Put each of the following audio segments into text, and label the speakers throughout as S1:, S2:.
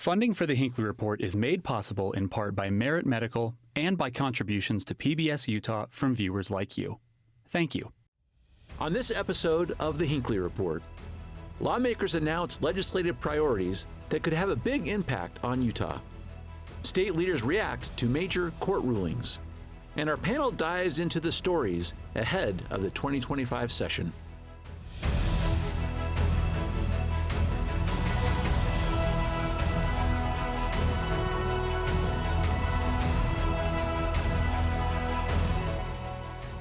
S1: Funding for the Hinckley Report is made possible in part by Merit Medical and by contributions to PBS Utah from viewers like you. Thank you.
S2: On this episode of the Hinckley Report, lawmakers announced legislative priorities that could have a big impact on Utah. State leaders react to major court rulings. And our panel dives into the stories ahead of the 2025 session.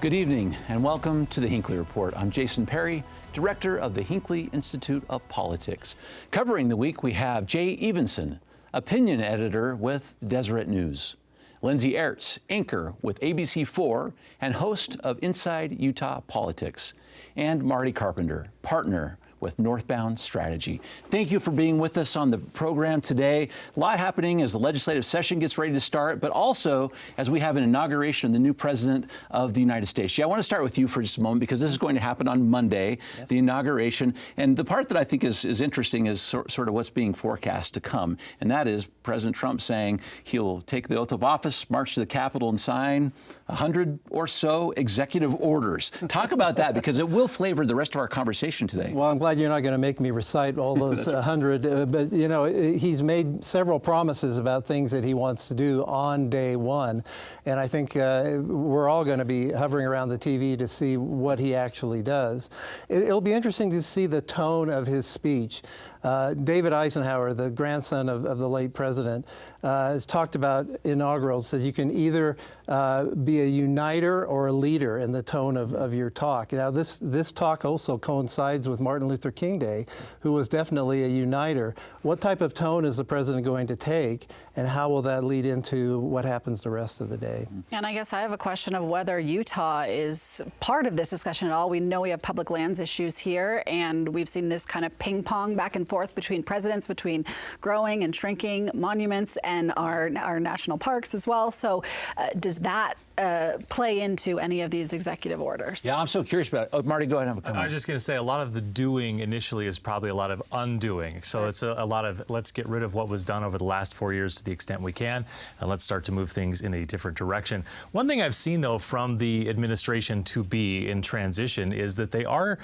S2: Good evening and welcome to the Hinckley Report. I'm Jason Perry, director of the Hinckley Institute of Politics. Covering the week, we have Jay Evenson, opinion editor with Deseret News, Lindsay Aerts, anchor with ABC4 and host of Inside Utah Politics, and Marty Carpenter, partner with Northbound Strategy. Thank you for being with us on the program today. A lot happening as the legislative session gets ready to start, but also as we have an inauguration of the new president of the United States. Jay, I want to start with you for just a moment because this is going to happen on Monday, yes. The inauguration. And the part that I think is interesting is sort of what's being forecast to come. And that is President Trump saying he'll take the oath of office, march to the Capitol and sign 100 or so executive orders. Talk about that because it will flavor the rest of our conversation today.
S3: Well, I'm glad you're not going to make me recite all those 100, but you know, he's made several promises about things that he wants to do on day one, and I think we're all going to be hovering around the TV to see what he actually does. It'll be interesting to see the tone of his speech. David Eisenhower, the grandson of the late president, has talked about inaugurals, says you can either be a uniter or a leader in the tone of your talk. Now, this talk also coincides with Martin Luther King Day, who was definitely a uniter. What type of tone is the president going to take, and how will that lead into what happens the rest of the day?
S4: And I guess I have a question of whether Utah is part of this discussion at all. We know we have public lands issues here, and we've seen this kind of ping pong back and forth between presidents, between growing and shrinking monuments and our national parks as well. So does that play into any of these executive orders?
S2: Yeah, I'm so curious about it. Oh, Marty, go ahead and have a comment.
S5: I was just going to say a lot of the doing initially is probably a lot of undoing. So it's a lot of let's get rid of what was done over the last 4 years to the extent we can, and let's start to move things in a different direction. One thing I've seen, though, from the administration to be in transition is that they are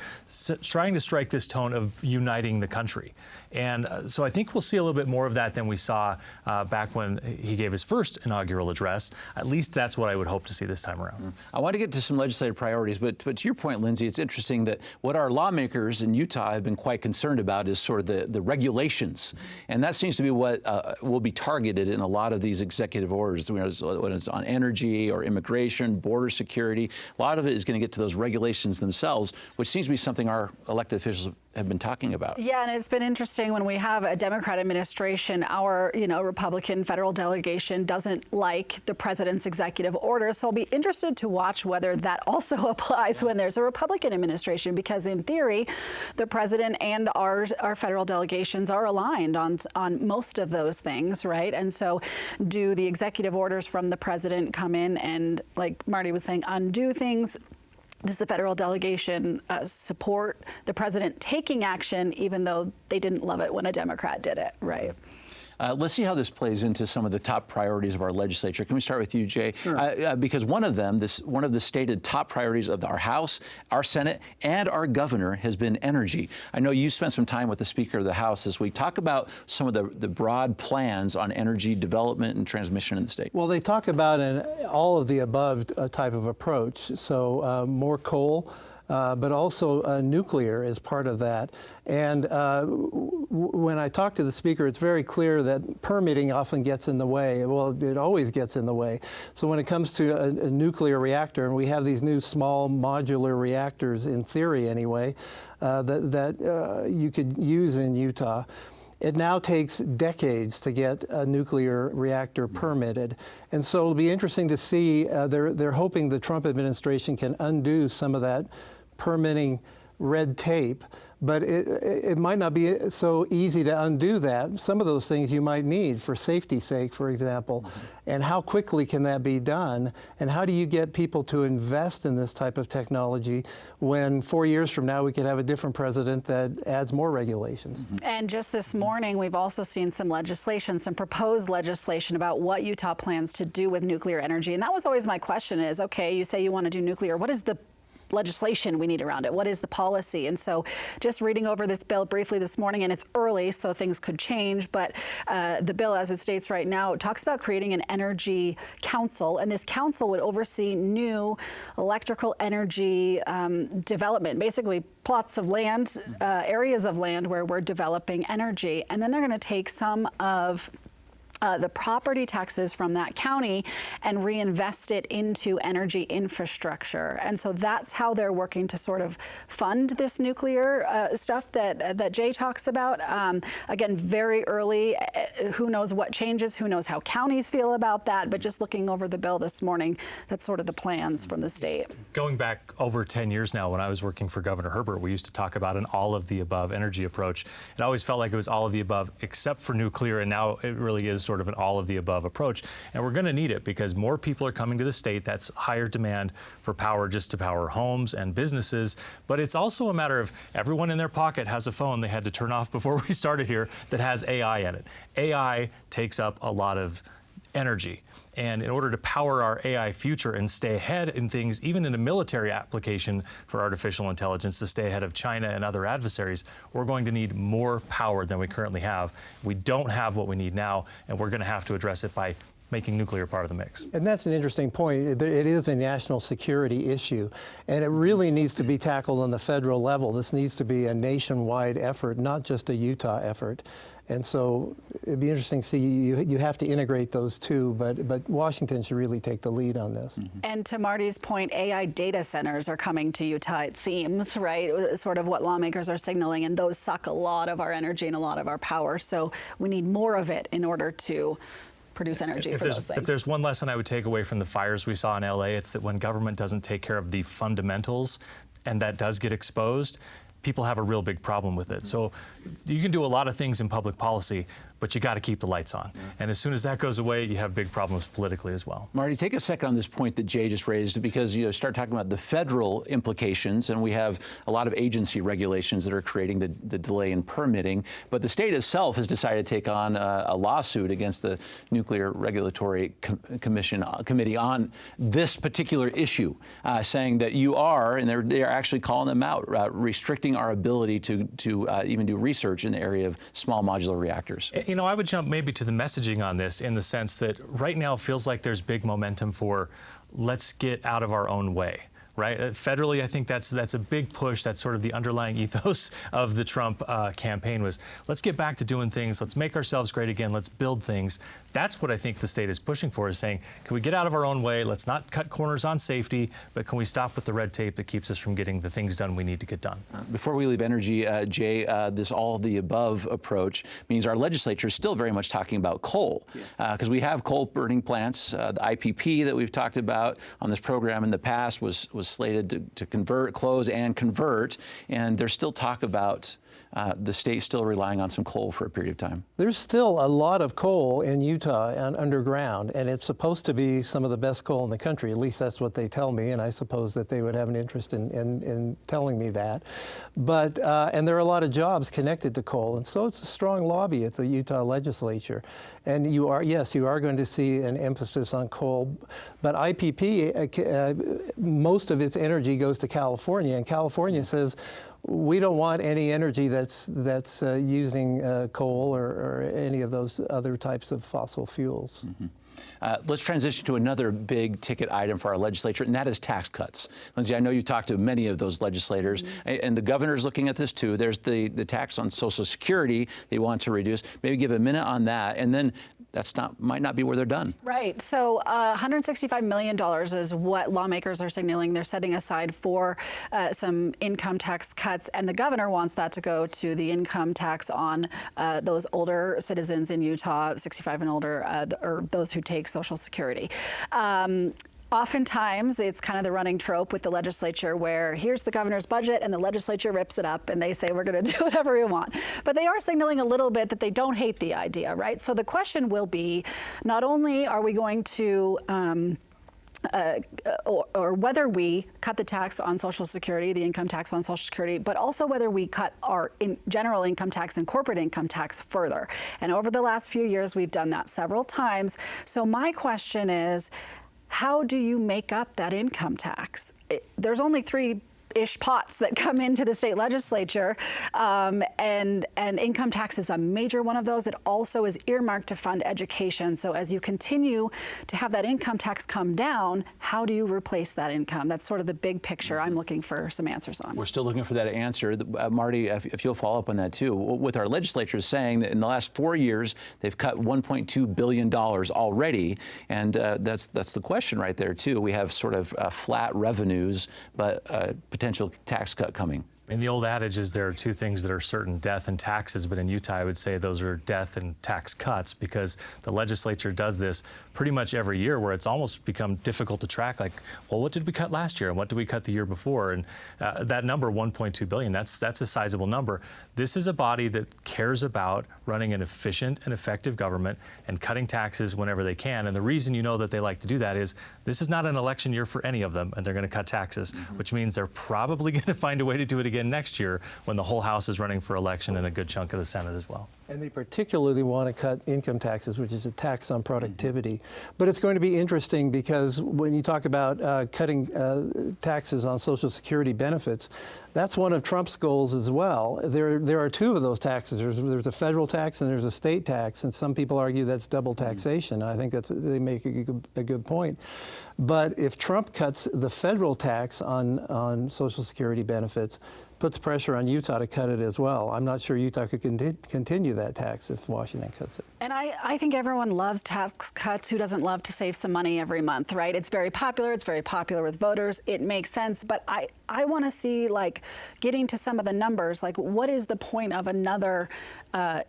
S5: trying to strike this tone of uniting the country. And so I think we'll see a little bit more of that than we saw back when he gave his first inaugural address. At least that's what I would hope to see this time around.
S2: I want to get to some legislative priorities, but to your point, Lindsay, it's interesting that what our lawmakers in Utah have been quite concerned about is sort of the regulations. And that seems to be what will be targeted in a lot of these executive orders, whether it's on energy or immigration, border security. A lot of it is going to get to those regulations themselves, which seems to be something our elected officials have been talking about.
S4: Yeah, and it's been interesting when we have a Democrat administration, our Republican federal delegation doesn't like the president's executive orders. So I'll be interested to watch whether that also applies when there's a Republican administration, because in theory, the president and our federal delegations are aligned on most of those things, right? And so do the executive orders from the president come in and, like Marty was saying, undo things? Does the federal delegation support the president taking action, even though they didn't love it when a Democrat did it, right?
S2: Let's see how this plays into some of the top priorities of our legislature. Can we start with you, Jay?
S3: Sure.
S2: Because one of the stated top priorities of our House, our Senate, and our governor has been energy. I know you spent some time with the Speaker of the House this week. Talk about some of the broad plans on energy development and transmission in the state.
S3: Well, they talk about an all of the above type of approach. So more coal, but also nuclear is part of that. And when I talk to the speaker, it's very clear that permitting often gets in the way. Well, it always gets in the way. So when it comes to a nuclear reactor, and we have these new small modular reactors, in theory anyway, that you could use in Utah, it now takes decades to get a nuclear reactor permitted. And so it'll be interesting to see, they're hoping the Trump administration can undo some of that permitting red tape but it might not be so easy to undo that. Some of those things you might need for safety's sake, for example. And how quickly can that be done? And how do you get people to invest in this type of technology when 4 years from now we could have a different president that adds more regulations?
S4: And just this morning, we've also seen some legislation, some proposed legislation about what Utah plans to do with nuclear energy. And that was always my question is, okay, you say you want to do nuclear. What is the legislation we need around it? What is the policy? And so just reading over this bill briefly this morning, and it's early, so things could change, but the bill as it states right now talks about creating an energy council, and this council would oversee new electrical energy development, basically plots of land, areas of land where we're developing energy. And then they're going to take some of the property taxes from that county and reinvest it into energy infrastructure. And so that's how they're working to sort of fund this nuclear stuff that Jay talks about. Again, very early, who knows what changes, who knows how counties feel about that, but just looking over the bill this morning, that's sort of the plans from the state.
S5: Going back over 10 years now, when I was working for Governor Herbert, we used to talk about an all-of-the-above energy approach. It always felt like it was all of the above except for nuclear, and now it really is sort of an all-of-the-above approach. And we're going to need it because more people are coming to the state. That's higher demand for power just to power homes and businesses. But it's also a matter of everyone in their pocket has a phone they had to turn off before we started here that has AI in it. AI takes up a lot of energy. And in order to power our AI future and stay ahead in things, even in a military application for artificial intelligence, to stay ahead of China and other adversaries, we're going to need more power than we currently have. We don't have what we need now, and we're going to have to address it by making nuclear part of the mix.
S3: And that's an interesting point. It is a national security issue, and it really needs to be tackled on the federal level. This needs to be a nationwide effort, not just a Utah effort. And so it'd be interesting to see, you have to integrate those two, but Washington should really take the lead on this.
S4: And to Marty's point, AI data centers are coming to Utah, it seems, right? Sort of what lawmakers are signaling, and those suck a lot of our energy and a lot of our power. So we need more of it in order to produce energy for those things.
S5: If there's one lesson I would take away from the fires we saw in LA, it's that when government doesn't take care of the fundamentals, and that does get exposed, people have a real big problem with it. So you can do a lot of things in public policy, but you got to keep the lights on. And as soon as that goes away, you have big problems politically as well.
S2: Marty, take a second on this point that Jay just raised, because you start talking about the federal implications, and we have a lot of agency regulations that are creating the delay in permitting. But the state itself has decided to take on a lawsuit against the Nuclear Regulatory Committee on this particular issue, saying that you are, and they're actually calling them out, restricting our ability to even do research in the area of small modular reactors.
S5: You know, I would jump maybe to the messaging on this in the sense that right now it feels like there's big momentum for let's get out of our own way. Right? Federally, I think that's a big push. That's sort of the underlying ethos of the Trump campaign was, let's get back to doing things. Let's make ourselves great again. Let's build things. That's what I think the state is pushing for, is saying, can we get out of our own way? Let's not cut corners on safety, but can we stop with the red tape that keeps us from getting the things done we need to get done?
S2: Before we leave energy, Jay, this all-of-the-above approach means our legislature is still very much talking about coal, because we have coal-burning plants. The IPP that we've talked about on this program in the past was slated to close and convert, and there's still talk about the state still relying on some coal for a period of time.
S3: There's still a lot of coal in Utah and underground, and it's supposed to be some of the best coal in the country. At least that's what they tell me, and I suppose that they would have an interest in telling me that. But and there are a lot of jobs connected to coal, and so it's a strong lobby at the Utah legislature. And you are going to see an emphasis on coal, but IPP, most of its energy goes to California, and California says, we don't want any energy that's using coal or any of those other types of fossil fuels.
S2: Let's transition to another big ticket item for our legislature, and that is tax cuts. Lindsay, I know you talked to many of those legislators, and the governor's looking at this too. There's the tax on Social Security they want to reduce. Maybe give a minute on that, and then might not be where they're done.
S4: Right. So $165 million is what lawmakers are signaling they're setting aside for some income tax cuts, and the governor wants that to go to the income tax on those older citizens in Utah, 65 and older, or those who take Social Security. Oftentimes, it's kind of the running trope with the legislature where here's the governor's budget and the legislature rips it up and they say we're going to do whatever we want. But they are signaling a little bit that they don't hate the idea, right? So the question will be, not only are we going to or whether we cut the tax on Social Security, the income tax on Social Security, but also whether we cut our general income tax and corporate income tax further. And over the last few years, we've done that several times. So my question is, how do you make up that income tax? There's only three-ish pots that come into the state legislature, and income tax is a major one of those. It also is earmarked to fund education. So as you continue to have that income tax come down, how do you replace that income? That's sort of the big picture I'm looking for some answers on.
S2: We're still looking for that answer. Marty, if you'll follow up on that too, with our legislatures saying that in the last 4 years, they've cut $1.2 billion already. And that's the question right there too. We have sort of flat revenues, but potential tax cut coming.
S5: And the old adage is there are two things that are certain, death and taxes, but in Utah I would say those are death and tax cuts, because the legislature does this pretty much every year where it's almost become difficult to track, like, well, what did we cut last year and what did we cut the year before? And that number, 1.2 billion, that's a sizable number. This is a body that cares about running an efficient and effective government and cutting taxes whenever they can. And the reason you know that they like to do that is this is not an election year for any of them, and they're going to cut taxes, which means they're probably going to find a way to do it again next year when the whole House is running for election and a good chunk of the Senate as well.
S3: And they particularly want to cut income taxes, which is a tax on productivity. But it's going to be interesting because when you talk about cutting taxes on Social Security benefits, that's one of Trump's goals as well. There are two of those taxes. There's a federal tax and there's a state tax, and some people argue that's double taxation. I think they make a good point. But if Trump cuts the federal tax on Social Security benefits, puts pressure on Utah to cut it as well. I'm not sure Utah could continue that tax if Washington cuts it.
S4: And I think everyone loves tax cuts. Who doesn't love to save some money every month, right? It's very popular. It's very popular with voters. It makes sense. But I want to see, like, getting to some of the numbers, like, what is the point of another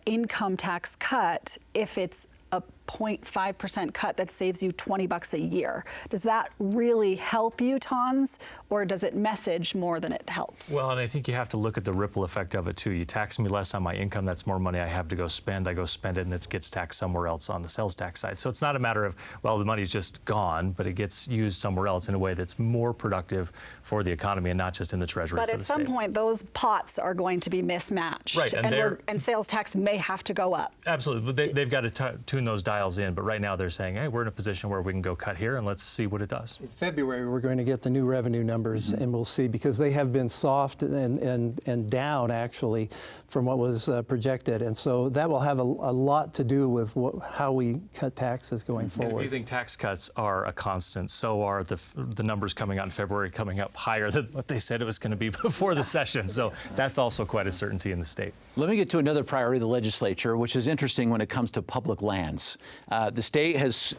S4: income tax cut if it's a 0.5% cut that saves you $20 a year? Does that really help Utahns, or does it message more than it helps?
S5: Well, and I think you have to look at the ripple effect of it too. You tax me less on my income, that's more money I have to go spend. I go spend it and it gets taxed somewhere else on the sales tax side. So it's not a matter of, well, the money's just gone, but it gets used somewhere else in a way that's more productive for the economy and not just in the treasury.
S4: But at some point, those pots are going to be mismatched.
S5: Right,
S4: and sales tax may have to go up.
S5: Absolutely, but they've got to tune those dials in. But right now they're saying, hey, we're in a position where we can go cut here and let's see what it does.
S3: In February, we're going to get the new revenue numbers, and we'll see, because they have been soft and down, actually, from what was projected. And so that will have a lot to do with how we cut taxes going forward.
S5: And if you think tax cuts are a constant, so are the numbers coming out in February coming up higher than what they said it was going to be before the session. So that's also quite a certainty in the state.
S2: Let me get to another priority of the legislature, which is interesting when it comes to public lands. The state has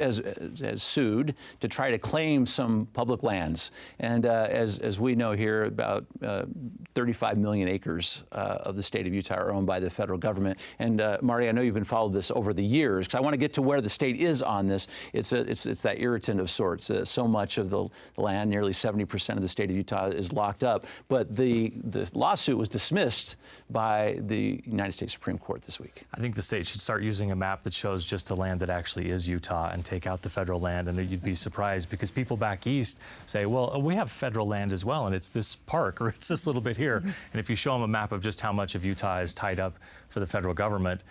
S2: sued to try to claim some public lands. And as we know here, about 35 million acres of the state of Utah are owned by the federal government. And Marty, I know you've been following this over the years, because I want to get to where the state is on this. It's that irritant of sorts. So much of the land, nearly 70% of the state of Utah, is locked up. But the lawsuit was dismissed by the United States Supreme Court this week.
S5: I think the state should start using a map that shows just the land that actually is Utah and take out the federal land, and you'd be surprised, because people back east say, well, we have federal land as well, and it's this park or it's this little bit here. And if you show them a map of just how much of Utah is tied up for the federal government,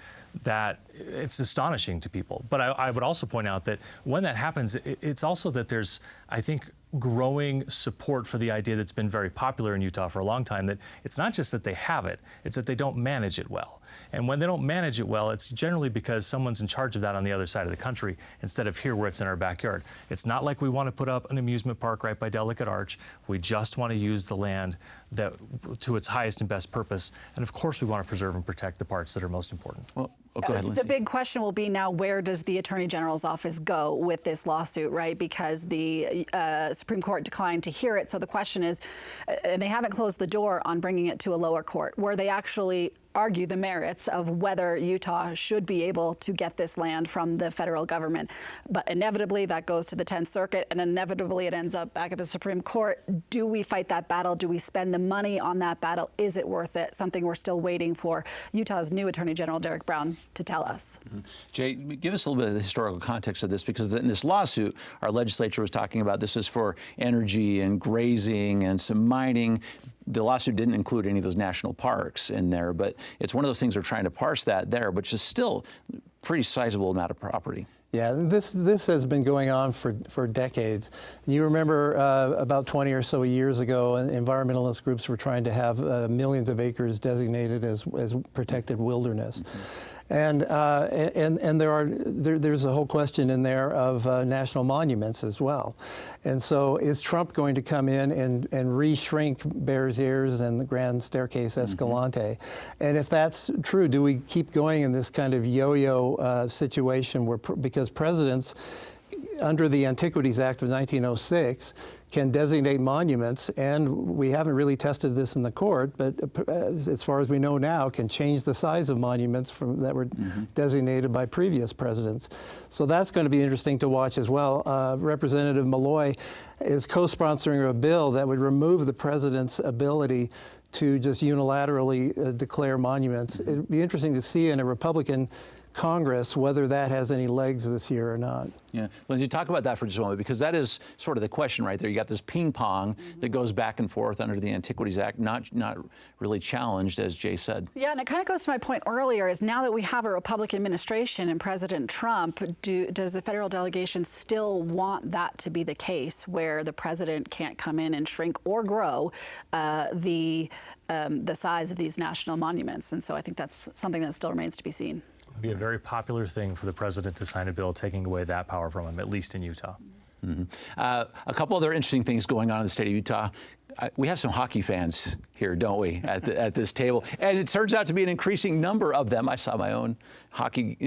S5: that it's astonishing to people. But I would also point out that when that happens, it's also that there's, I think, growing support for the idea that's been very popular in Utah for a long time, that it's not just that they have it, it's that they don't manage it well. And when they don't manage it well, it's generally because someone's in charge of that on the other side of the country instead of here where it's in our backyard. It's not like we want to put up an amusement park right by Delicate Arch. We just want to use the land that to its highest and best purpose. And of course we want to preserve and protect the parts that are most important.
S2: Well, go ahead, Lindsay.
S4: The big question will be now, where does the Attorney General's office go with this lawsuit, right? Because the Supreme Court declined to hear it. So the question is, and they haven't closed the door on bringing it to a lower court, where they actually argue the merits of whether Utah should be able to get this land from the federal government. But inevitably that goes to the 10th Circuit, and inevitably it ends up back at the Supreme Court. Do we fight that battle? Do we spend the money on that battle? Is it worth it? Something we're still waiting for Utah's new Attorney General Derek Brown to tell us.
S2: Jay, give us a little bit of the historical context of this, because in this lawsuit, our legislature was talking about this is for energy and grazing and some mining. The lawsuit didn't include any of those national parks in there, but it's one of those things we're trying to parse that there, which is still pretty sizable amount of property.
S3: Yeah, this has been going on for decades. You remember about 20 or so years ago, environmentalist groups were trying to have millions of acres designated as protected wilderness. And there's a whole question in there of national monuments as well. And so is Trump going to come in and re-shrink Bears Ears and the Grand Staircase Escalante? And if that's true, do we keep going in this kind of yo-yo situation where, because presidents under the Antiquities Act of 1906 can designate monuments, and we haven't really tested this in the court, but as far as we know now, can change the size of monuments that were designated by previous presidents. So that's going to be interesting to watch as well. Representative Malloy is co-sponsoring a bill that would remove the president's ability to just unilaterally declare monuments. It'd be interesting to see in a Republican Congress whether that has any legs this year or not.
S2: Yeah, Lindsay, talk about that for just a moment, because that is sort of the question right there. You got this ping pong that goes back and forth under the Antiquities Act, not really challenged, as Jay said.
S4: Yeah, and it kind of goes to my point earlier, is now that we have a Republican administration and President Trump, does the federal delegation still want that to be the case, where the president can't come in and shrink or grow the size of these national monuments? And so I think that's something that still remains to be seen.
S5: It'd be a very popular thing for the president to sign a bill taking away that power from him, at least in Utah.
S2: A couple other interesting things going on in the state of Utah. We have some hockey fans here, don't we, at this table? And it turns out to be an increasing number of them. I saw my own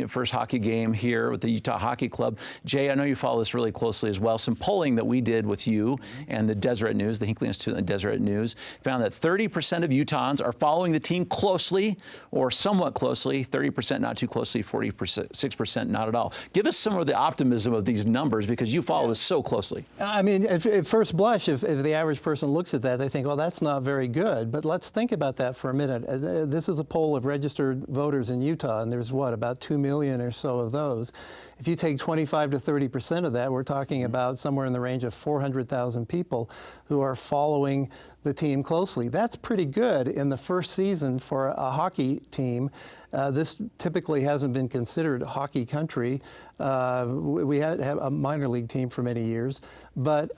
S2: first hockey game here with the Utah Hockey Club. Jay, I know you follow this really closely as well. Some polling that we did with you and the Deseret News, the Hinckley Institute and the Deseret News, found that 30% of Utahns are following the team closely or somewhat closely, 30% not too closely, 46% not at all. Give us some of the optimism of these numbers, because you follow this so closely.
S3: I mean, at first blush, if the average person looks at that, they think, well, that's not very good. But let's think about that for a minute. This is a poll of registered voters in Utah, and there's about 2 million or so of those. If you take 25 to 30% of that, we're talking about somewhere in the range of 400,000 people who are following the team closely. That's pretty good in the first season for a hockey team. This typically hasn't been considered a hockey country. We had a minor league team for many years. But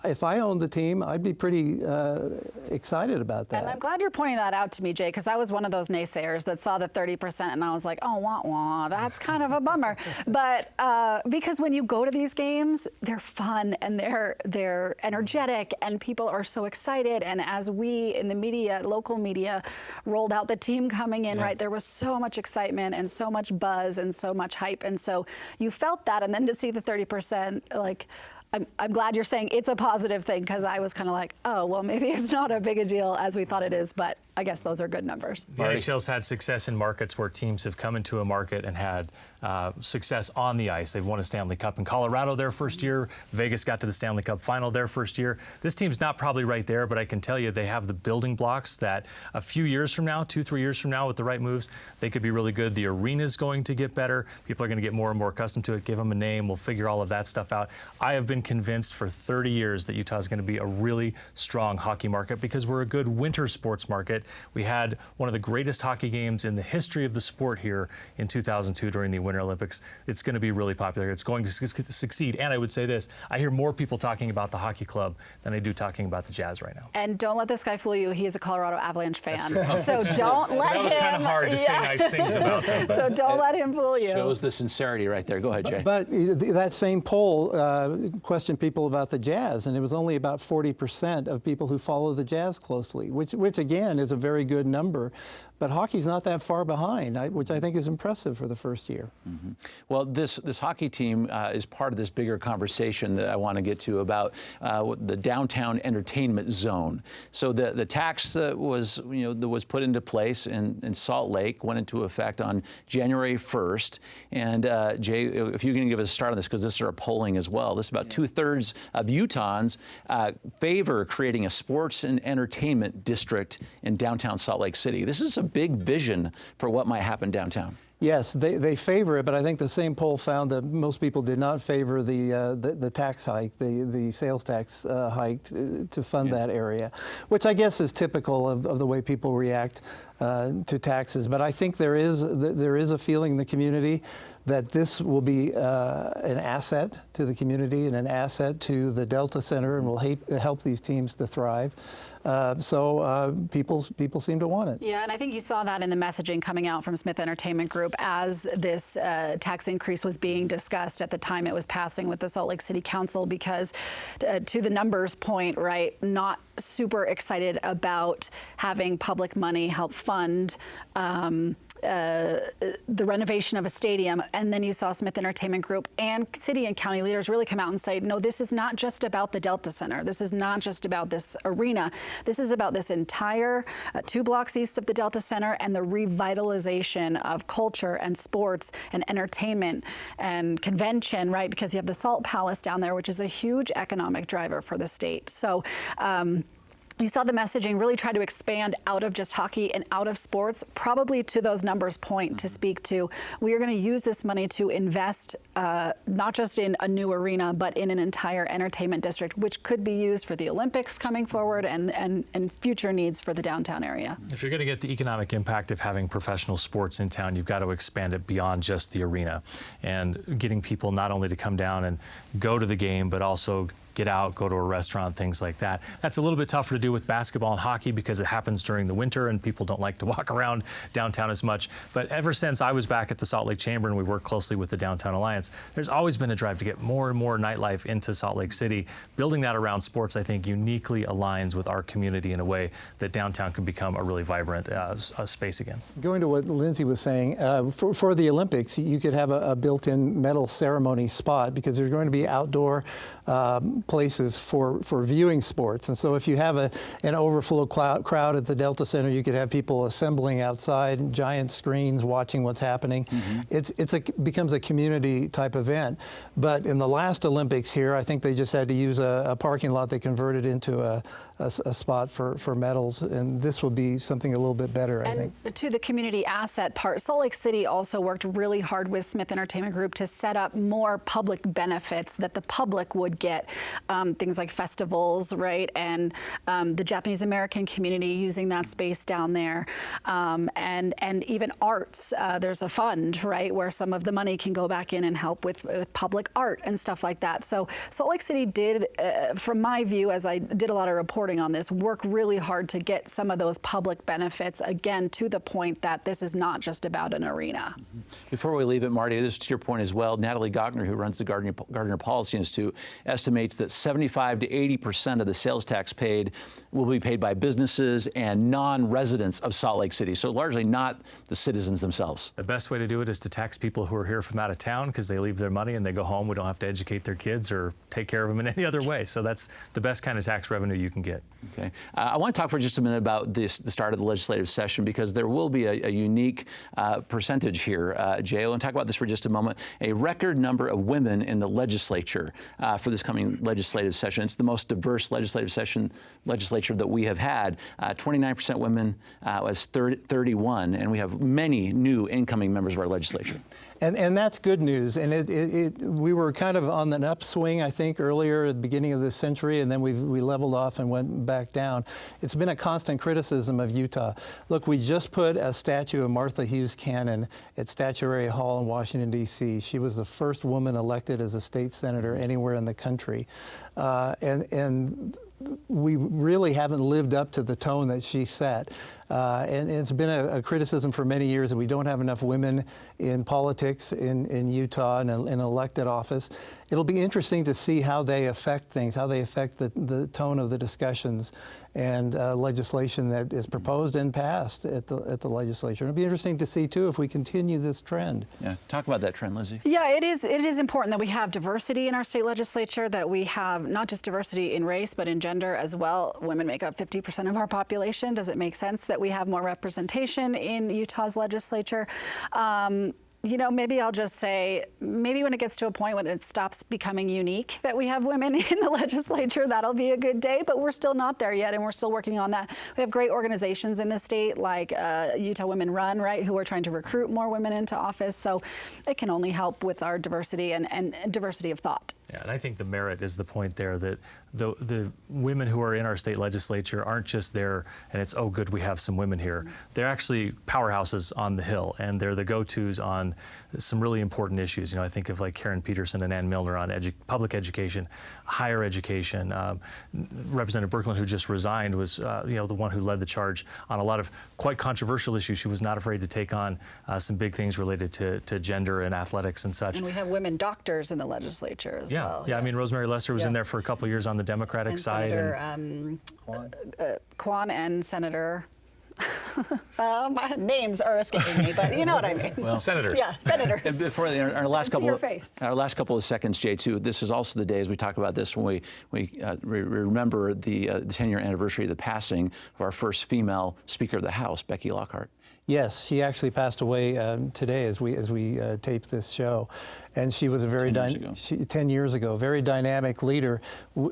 S3: if I owned the team, I'd be pretty excited about that.
S4: And I'm glad you're pointing that out to me, Jay, because I was one of those naysayers that saw the 30% and I was like, oh, wah, wah, that's kind of a bummer. But because when you go to these games, they're fun and they're energetic and people are so excited. And as we in the media, local media, rolled out the team coming in, right, there was so much excitement and so much buzz and so much hype. And so you felt that. And then to see the 30%, like, I'm glad you're saying it's a positive thing, because I was kind of like, oh, well, maybe it's not as big a deal as we thought it is, but I guess those are good numbers.
S5: The NHL's had success in markets where teams have come into a market and had success on the ice. They've won a Stanley Cup in Colorado their first year. Vegas got to the Stanley Cup final their first year. This team's not probably right there, but I can tell you they have the building blocks that a few years from now, 2-3 years from now, with the right moves, they could be really good. The arena's going to get better. People are going to get more and more accustomed to it. Give them a name. We'll figure all of that stuff out. I have been convinced for 30 years that Utah is going to be a really strong hockey market, because we're a good winter sports market. We had one of the greatest hockey games in the history of the sport here in 2002 during the Winter Olympics. It's going to be really popular. It's going to succeed. And I would say this, I hear more people talking about the hockey club than I do talking about the Jazz right now.
S4: And don't let this guy fool you. He is a Colorado Avalanche fan. So don't let him.
S5: That was kind of hard to say nice things about them.
S4: So don't let him fool you.
S2: Shows the sincerity right there. Go ahead, Jay.
S3: But that same poll questioned people about the Jazz, and it was only about 40% of people who follow the Jazz closely, which again is a very good number. but hockey's not that far behind, which I think is impressive for the first year.
S2: Well, this hockey team is part of this bigger conversation that I want to get to about the downtown entertainment zone. So the tax that was put into place in Salt Lake went into effect on January 1st. And Jay, if you can give us a start on this, because this is our polling as well. This is about 2/3 of Utahns favor creating a sports and entertainment district in downtown Salt Lake City. This is a big vision for what might happen downtown.
S3: Yes, they favor it, but I think the same poll found that most people did not favor the tax hike, the sales tax hike to fund that area, which I guess is typical of the way people react to taxes. But I think there is a feeling in the community that this will be an asset to the community and an asset to the Delta Center, and will help these teams to thrive. So people seem to want it.
S4: Yeah, and I think you saw that in the messaging coming out from Smith Entertainment Group as this tax increase was being discussed at the time it was passing with the Salt Lake City Council, because to the numbers point, right, not super excited about having public money help fund the renovation of a stadium. And then you saw Smith Entertainment Group and city and county leaders really come out and say, no, this is not just about the Delta Center. This is not just about this arena. This is about this entire 2 blocks east of the Delta Center and the revitalization of culture and sports and entertainment and convention, right? Because you have the Salt Palace down there, which is a huge economic driver for the state. So you saw the messaging really try to expand out of just hockey and out of sports, probably to those numbers point to speak to. We are going to use this money to invest not just in a new arena, but in an entire entertainment district, which could be used for the Olympics coming forward and future needs for the downtown area.
S5: If you're going to get the economic impact of having professional sports in town, you've got to expand it beyond just the arena, and getting people not only to come down and go to the game, but also get out, go to a restaurant, things like that. That's a little bit tougher to do with basketball and hockey because it happens during the winter and people don't like to walk around downtown as much. But ever since I was back at the Salt Lake Chamber and we work closely with the Downtown Alliance, there's always been a drive to get more and more nightlife into Salt Lake City. Building that around sports, I think, uniquely aligns with our community in a way that downtown can become a really vibrant space again.
S3: Going to what Lindsay was saying, for the Olympics, you could have a built-in medal ceremony spot because there's going to be outdoor places for viewing sports. And so if you have an overflow crowd at the Delta Center, you could have people assembling outside, giant screens watching what's happening. It becomes a community type event. But in the last Olympics here, I think they just had to use a parking lot they converted into a spot for medals, and this will be something a little bit better, I think.
S4: To the community asset part, Salt Lake City also worked really hard with Smith Entertainment Group to set up more public benefits that the public would get, things like festivals, right, and the Japanese American community using that space down there, and even arts. There's a fund, right, where some of the money can go back in and help with public art and stuff like that. So Salt Lake City did, from my view, as I did a lot of reporting on this, work really hard to get some of those public benefits, again, to the point that this is not just about an arena.
S2: Before we leave it, Marty, this is to your point as well. Natalie Gochner, who runs the Gardner Policy Institute, estimates that 75 to 80% of the sales tax paid will be paid by businesses and non-residents of Salt Lake City, so largely not the citizens themselves.
S5: The best way to do it is to tax people who are here from out of town because they leave their money and they go home. We don't have to educate their kids or take care of them in any other way. So that's the best kind of tax revenue you can get.
S2: Okay. I want to talk for just a minute about the start of the legislative session because there will be a unique percentage here. Jay, I want to talk about this for just a moment. A record number of women in the legislature for this coming legislative session. It's the most diverse legislature that we have had. 29% women was 31, and we have many new incoming members of our legislature.
S3: And that's good news. And we were kind of on an upswing, I think, earlier at the beginning of this century, and then we leveled off and went back down. It's been a constant criticism of Utah. Look, we just put a statue of Martha Hughes Cannon at Statuary Hall in Washington, D.C. She was the first woman elected as a state senator anywhere in the country. And we really haven't lived up to the tone that she set. And it's been a criticism for many years that we don't have enough women in politics in Utah and in elected office. It'll be interesting to see how they affect things, how they affect the tone of the discussions and legislation that is proposed and passed at the legislature. It'll be interesting to see, too, if we continue this trend.
S2: Yeah, talk about that trend, Lizzie.
S4: Yeah, it is important that we have diversity in our state legislature, that we have not just diversity in race, but in gender as well. Women make up 50% of our population. Does it make sense that we have more representation in Utah's legislature? You know, maybe I'll just say, maybe when it gets to a point when it stops becoming unique that we have women in the legislature, that'll be a good day, but we're still not there yet, and we're still working on that. We have great organizations in the state, like Utah Women Run, right, who are trying to recruit more women into office, so it can only help with our diversity and diversity of thought.
S5: Yeah, and I think the merit is the point there, that the women who are in our state legislature aren't just there and it's, oh, good, we have some women here. They're actually powerhouses on the Hill, and they're the go-tos on some really important issues. You know, I think of like Karen Peterson and Ann Milner on public education, higher education. Representative Birkeland, who just resigned, was you know, the one who led the charge on a lot of quite controversial issues. She was not afraid to take on some big things related to gender and athletics and such.
S4: And we have women doctors in the legislature as well.
S5: Yeah, I mean, Rosemary Lester was in there for a couple of years on the Democratic
S4: and
S5: side.
S4: Senator Kwan and Senator. My names are escaping me, but you know what I mean.
S5: Well, senators.
S4: Yeah, senators.
S2: And before our last
S4: Our
S2: last couple of seconds, Jay, too. This is also the day, as we talk about this, when we remember the 10-year anniversary of the passing of our first female Speaker of the House, Becky Lockhart.
S3: Yes, she actually passed away today as we tape this show, and she was a very 10 years ago, very dynamic leader.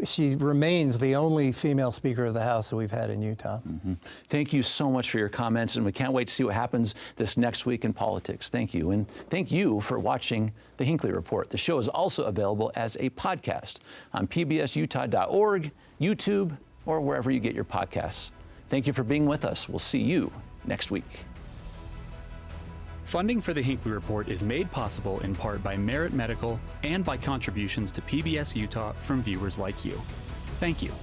S3: She remains the only female Speaker of the House that we've had in Utah.
S2: Mm-hmm. Thank you so much for your comments, and we can't wait to see what happens this next week in politics. Thank you, and thank you for watching the Hinckley Report. The show is also available as a podcast on pbsutah.org, YouTube, or wherever you get your podcasts. Thank you for being with us. We'll see you next week.
S1: Funding for the Hinckley Report is made possible in part by Merit Medical and by contributions to PBS Utah from viewers like you. Thank you.